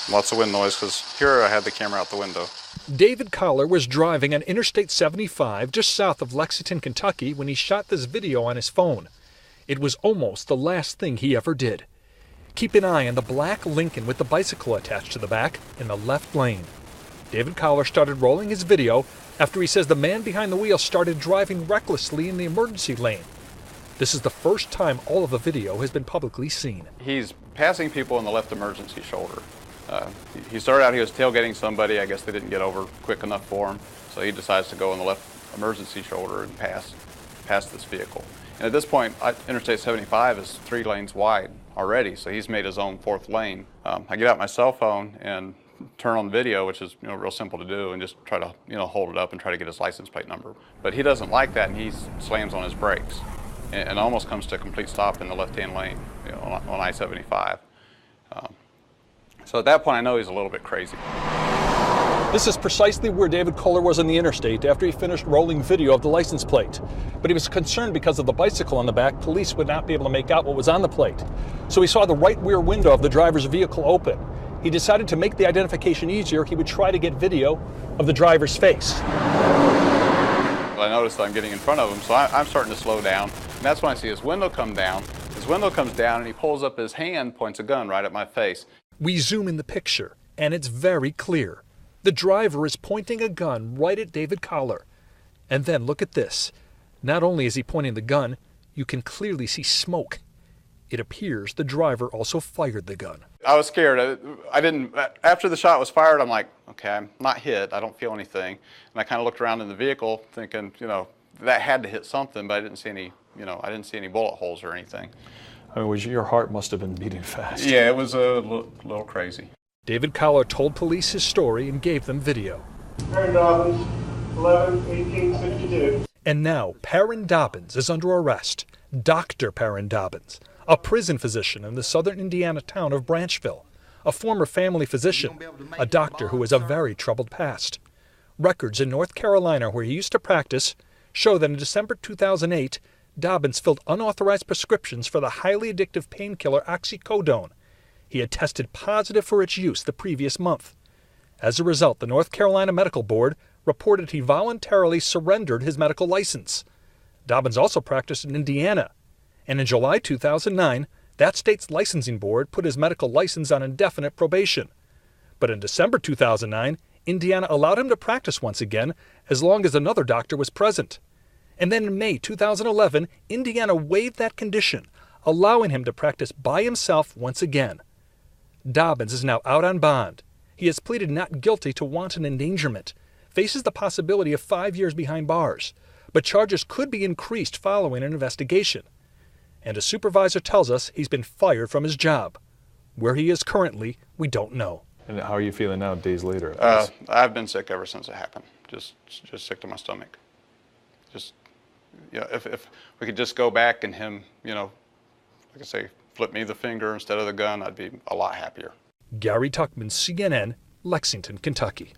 Lots of wind noise because here I had the camera out the window. David Collar was driving on Interstate 75 just south of Lexington, Kentucky when he shot this video on his phone. It was almost the last thing he ever did. Keep an eye on the black Lincoln with the bicycle attached to the back in the left lane. David Collar started rolling his video after he says the man behind the wheel started driving recklessly in the emergency lane. This is the first time all of the video has been publicly seen. He's passing people in the left emergency shoulder. He started out, he was tailgating somebody. I guess they didn't get over quick enough for him. So he decides to go in the left emergency shoulder and pass this vehicle. And at this point, Interstate 75 is 3 lanes wide already, so he's made his own 4th lane. I get out my cell phone and turn on the video, which is real simple to do, and just try to hold it up and try to get his license plate number. But he doesn't like that, and he slams on his brakes and almost comes to a complete stop in the left-hand lane on I-75. So at that point, I know he's a little bit crazy. This is precisely where David Collar was on the interstate after he finished rolling video of the license plate. But he was concerned because of the bicycle on the back, police would not be able to make out what was on the plate. So he saw the right rear window of the driver's vehicle open. He decided to make the identification easier. He would try to get video of the driver's face. I noticed that I'm getting in front of him, so I'm starting to slow down. And that's when I see his window come down. His window comes down and he pulls up his hand, points a gun right at my face. We zoom in the picture, and it's very clear. The driver is pointing a gun right at David Collar. And then look at this. Not only is he pointing the gun, you can clearly see smoke. It appears the driver also fired the gun. I was scared. I didn't. After the shot was fired, I'm like, okay, I'm not hit. I don't feel anything. And I kind of looked around in the vehicle, thinking, that had to hit something, but I didn't see any. I didn't see any bullet holes or anything. I mean, your heart must have been beating fast. Yeah, it was a little crazy. David Collar told police his story and gave them video. Perrin Dobbins, 11/18/62. And now Perrin Dobbins is under arrest. Dr. Perrin Dobbins, a prison physician in the southern Indiana town of Branchville, a former family physician, a doctor who has a very troubled past. Records in North Carolina, where he used to practice, show that in December 2008, Dobbins filled unauthorized prescriptions for the highly addictive painkiller oxycodone. He had tested positive for its use the previous month. As a result, the North Carolina Medical Board reported he voluntarily surrendered his medical license. Dobbins also practiced in Indiana, and in July 2009, that state's licensing board put his medical license on indefinite probation. But in December 2009, Indiana allowed him to practice once again as long as another doctor was present. And then in May 2011, Indiana waived that condition, allowing him to practice by himself once again. Dobbins is now out on bond. He has pleaded not guilty to wanton endangerment, faces the possibility of 5 years behind bars, but charges could be increased following an investigation. And a supervisor tells us he's been fired from his job. Where he is currently, we don't know. And how are you feeling now, days later? I've been sick ever since it happened. Just sick to my stomach. If we could just go back and him, like I say, flip me the finger instead of the gun, I'd be a lot happier. Gary Tuckman, CNN, Lexington, Kentucky.